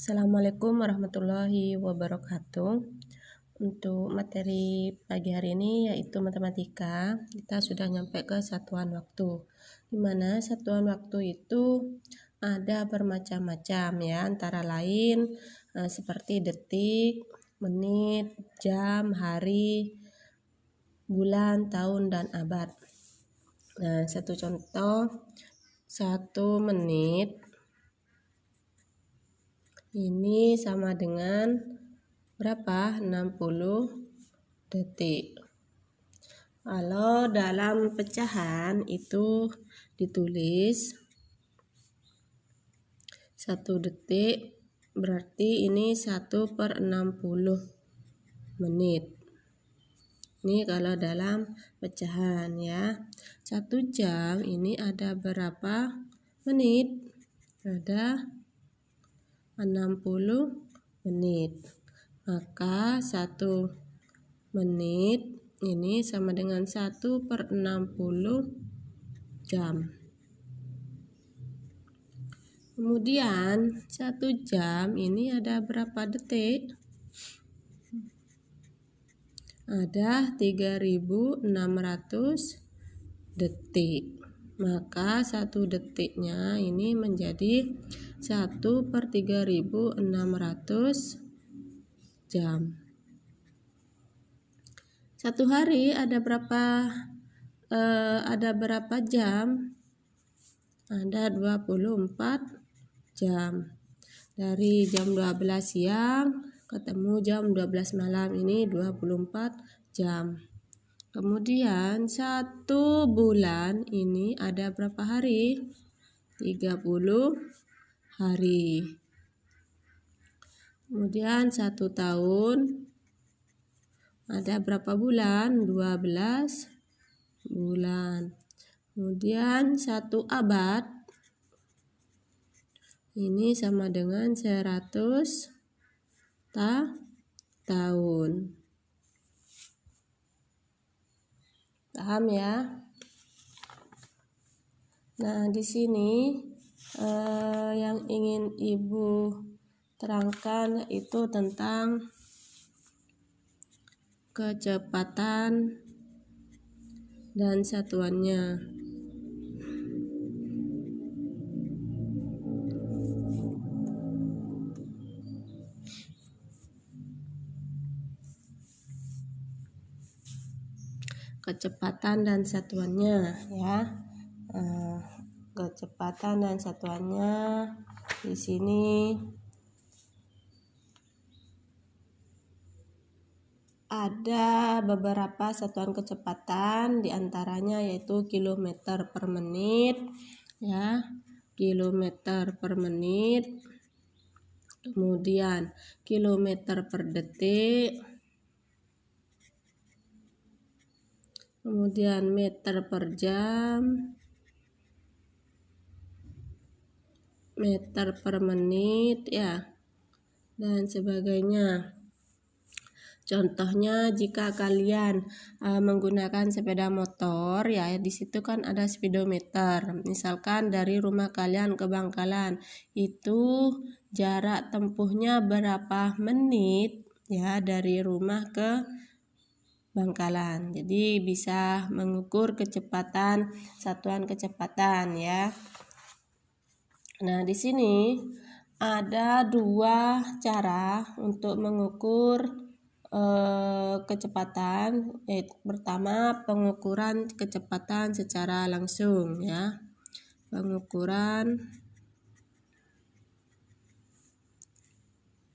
Assalamualaikum warahmatullahi wabarakatuh. Untuk materi pagi hari ini yaitu matematika, kita sudah nyampe ke satuan waktu. Di mana satuan waktu itu ada bermacam-macam ya, antara lain seperti detik, menit, jam, hari, bulan, tahun, dan abad. Nah, satu contoh, 1 menit ini sama dengan berapa? 60 detik. Kalau dalam pecahan itu ditulis 1 detik berarti ini 1/60 menit. Ini kalau dalam pecahan ya. 1 jam ini ada berapa menit? Ada 60 menit. Maka 1 menit ini sama dengan 1/60 jam. Kemudian 1 jam ini ada berapa detik? Ada 3600 detik. Maka 1 detiknya ini menjadi 1/3600 jam. 1 hari ada berapa jam? Ada 24 jam. Dari jam 12 siang ketemu jam 12 malam, ini 24 jam. Kemudian 1 bulan ini ada berapa hari? 30 hari. Kemudian 1 tahun ada berapa bulan? 12 bulan. Kemudian 1 abad ini sama dengan 100 tahun. Paham ya? Nah, di sini yang ingin Ibu terangkan itu tentang kecepatan dan satuannya. Kecepatan dan satuannya ya. Kecepatan dan satuannya di sini ada beberapa satuan kecepatan, diantaranya yaitu kilometer per menit ya, kilometer per menit, kemudian kilometer per detik, kemudian meter per jam, meter per menit ya, dan sebagainya. Contohnya jika kalian menggunakan sepeda motor ya, di situ kan ada speedometer. Misalkan dari rumah kalian ke Bangkalan itu jarak tempuhnya berapa menit ya dari rumah ke Bangkalan. Jadi bisa mengukur kecepatan, satuan kecepatan ya. Nah, di sini ada 2 cara untuk mengukur kecepatan. Pertama, pengukuran kecepatan secara langsung ya. Pengukuran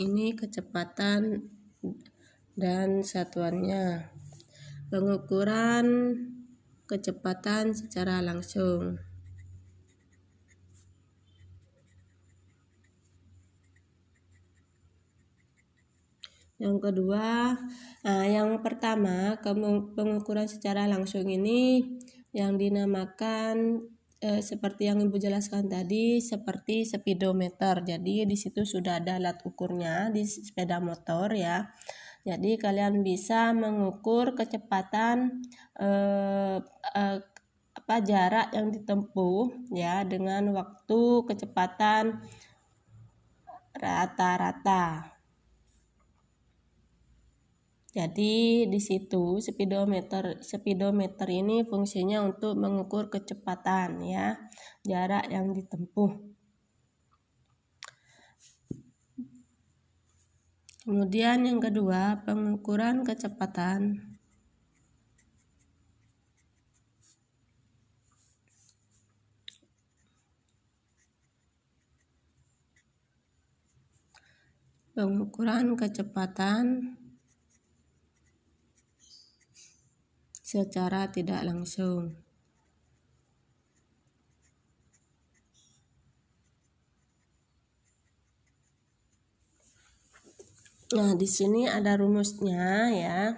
ini kecepatan dan satuannya. Pengukuran kecepatan secara langsung. Yang kedua, yang pertama, pengukuran secara langsung ini yang dinamakan seperti yang Ibu jelaskan tadi, seperti speedometer. Jadi di situ sudah ada alat ukurnya di sepeda motor ya. Jadi kalian bisa mengukur kecepatan jarak yang ditempuh ya dengan waktu kecepatan rata-rata. Jadi di situ speedometer ini fungsinya untuk mengukur kecepatan ya, jarak yang ditempuh. Kemudian yang kedua, pengukuran kecepatan. Pengukuran kecepatan secara tidak langsung. Nah, di sini ada rumusnya ya.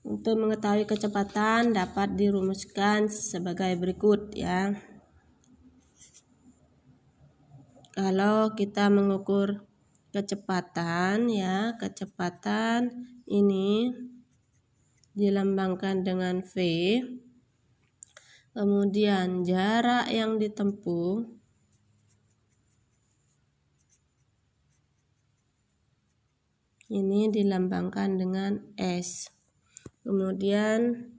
Untuk mengetahui kecepatan dapat dirumuskan sebagai berikut ya. Kalau kita mengukur kecepatan ya, kecepatan ini dilambangkan dengan V. Kemudian jarak yang ditempuh ini dilambangkan dengan S. Kemudian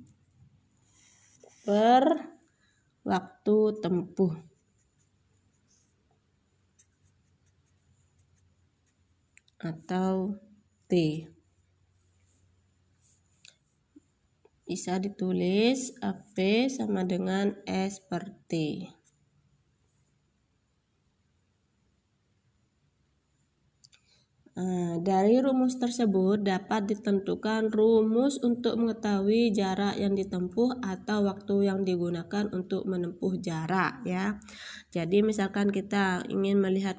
per waktu tempuh atau T. Bisa ditulis V sama dengan S per T. Dari rumus tersebut dapat ditentukan rumus untuk mengetahui jarak yang ditempuh atau waktu yang digunakan untuk menempuh jarak ya. Jadi misalkan kita ingin melihat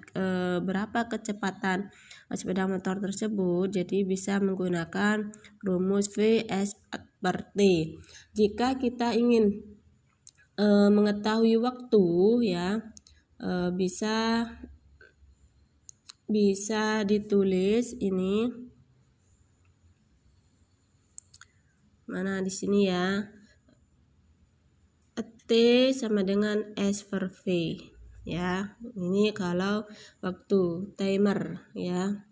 berapa kecepatan sepeda motor tersebut, jadi bisa menggunakan rumus VS per T. Jika kita ingin mengetahui waktu ya, bisa ditulis ini mana di sini ya, T sama dengan S per V ya. Ini kalau waktu timer ya.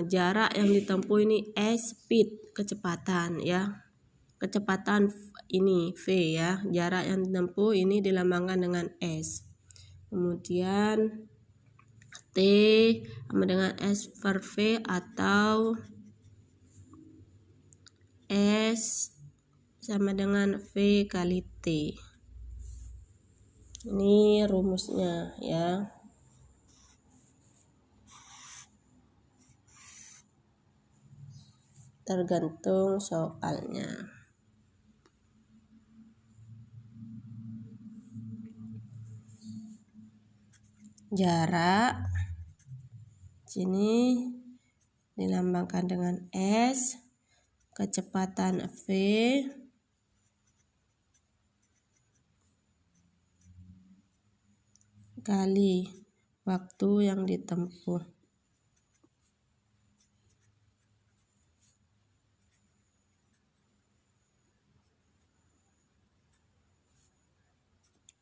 Jarak yang ditempuh ini S, speed kecepatan ya, kecepatan ini V ya, jarak yang ditempuh ini dilambangkan dengan S. Kemudian T sama dengan S per V atau S sama dengan V kali T. Ini rumusnya ya. Tergantung soalnya. Jarak sini dilambangkan dengan S, kecepatan V kali waktu yang ditempuh.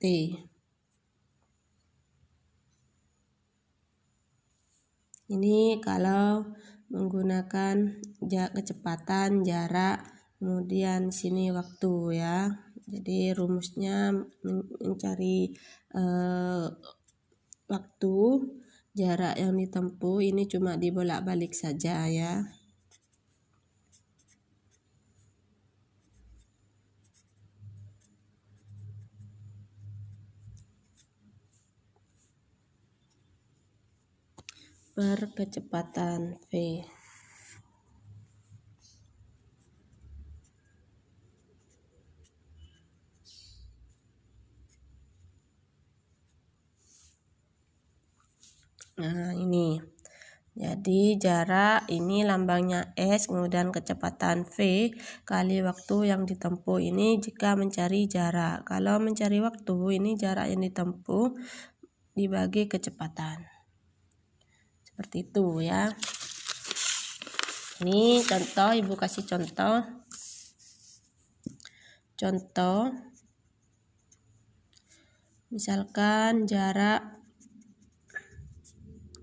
T. Ini kalau menggunakan kecepatan, jarak, kemudian sini waktu ya. Jadi rumusnya mencari waktu, jarak yang ditempuh ini cuma dibolak-balik saja ya. Per kecepatan V. Nah ini, jadi jarak ini lambangnya S, kemudian kecepatan V kali waktu yang ditempuh ini jika mencari jarak. Kalau mencari waktu ini jarak yang ditempuh dibagi kecepatan. Seperti itu ya. Ini contoh, Ibu kasih contoh. Contoh, misalkan jarak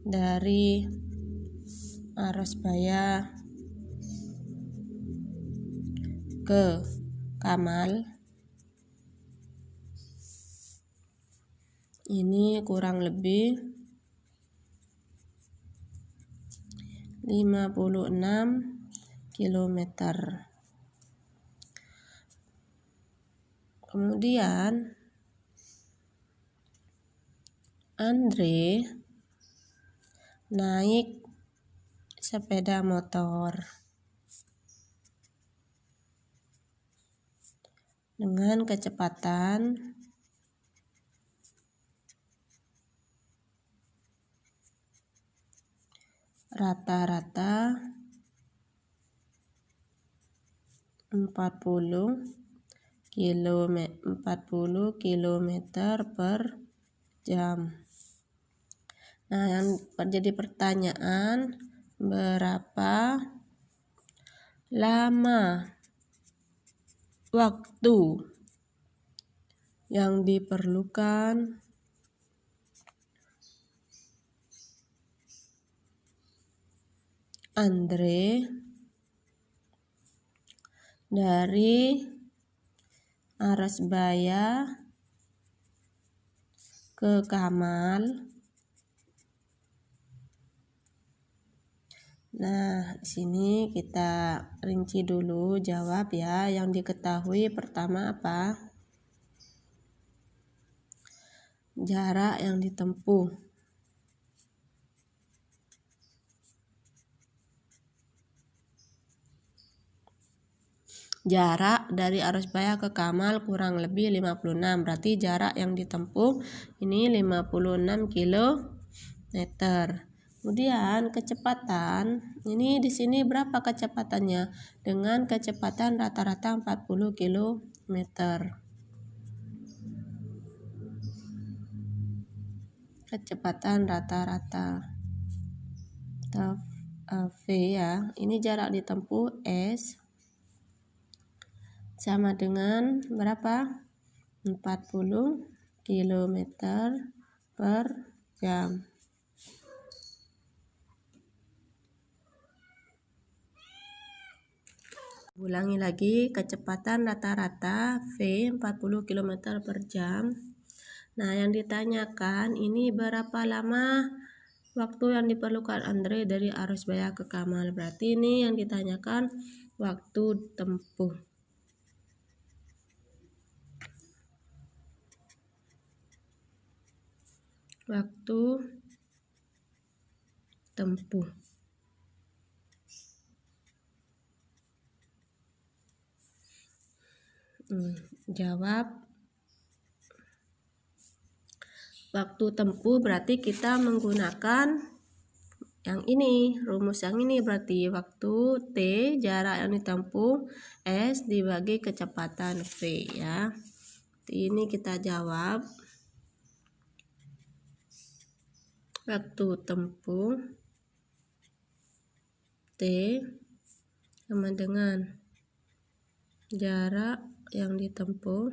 dari Arosbaya ke Kamal ini kurang lebih 56 km. Kemudian Andre naik sepeda motor dengan kecepatan rata-rata 40 km per jam. Nah, yang jadi pertanyaan, berapa lama waktu yang diperlukan Andre dari Arosbaya ke Kamal? Nah, di sini kita rinci dulu jawab ya. Yang diketahui pertama apa? Jarak yang ditempuh. Jarak dari Arosbaya ke Kamal kurang lebih 56. Berarti jarak yang ditempuh ini 56 km. Kemudian kecepatan, ini di sini berapa kecepatannya? Dengan kecepatan rata-rata 40 km. Kecepatan rata-rata atau V ya. Ini jarak ditempuh S sama dengan berapa? 40 km per jam. Ulangi lagi, kecepatan rata-rata V 40 km per jam. Nah, yang ditanyakan ini berapa lama waktu yang diperlukan Andre dari Arosbaya ke Kamal. Berarti ini yang ditanyakan waktu tempuh. Waktu tempuh. Jawab. Waktu tempuh berarti kita menggunakan yang ini, rumus yang ini berarti waktu T, jarak yang ditempuh, S dibagi kecepatan V ya. Ini kita jawab. Waktu tempuh T sama dengan jarak yang ditempuh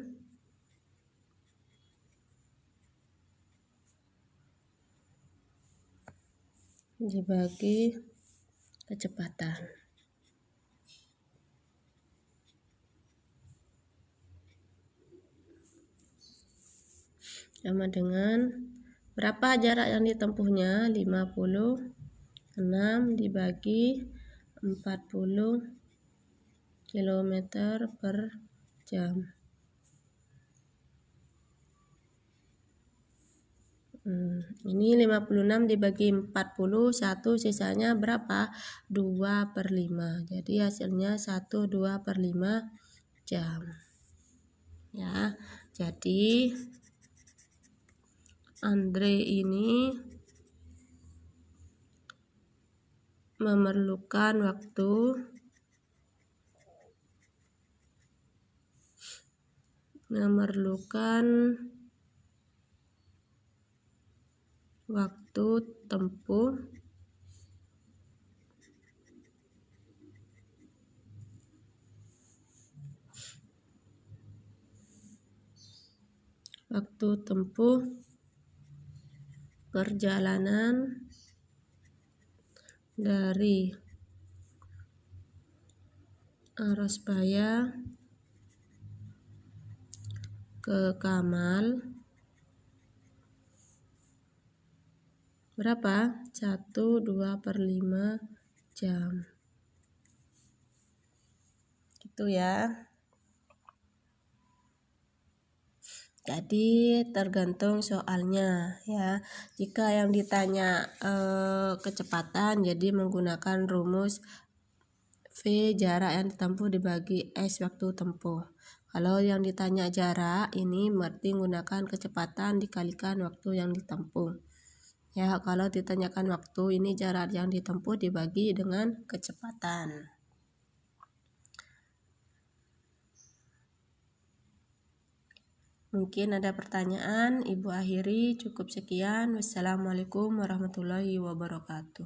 dibagi kecepatan. Sama dengan berapa jarak yang ditempuhnya? 56 dibagi 40 km per jam. Ini 56 dibagi 40, 1 sisanya berapa? 2/5. Jadi hasilnya 1/2/5 jam. Ya, jadi Andre ini memerlukan waktu tempuh perjalanan dari Arosbaya ke Kamal berapa? 1/2/5 jam. Gitu ya. Jadi tergantung soalnya ya. Jika yang ditanya kecepatan, jadi menggunakan rumus V jarak yang ditempuh dibagi S waktu tempuh. Kalau yang ditanya jarak, ini berarti menggunakan kecepatan dikalikan waktu yang ditempuh. Ya, kalau ditanyakan waktu, ini jarak yang ditempuh dibagi dengan kecepatan. Mungkin ada pertanyaan, Ibu akhiri, cukup sekian. Wassalamualaikum warahmatullahi wabarakatuh.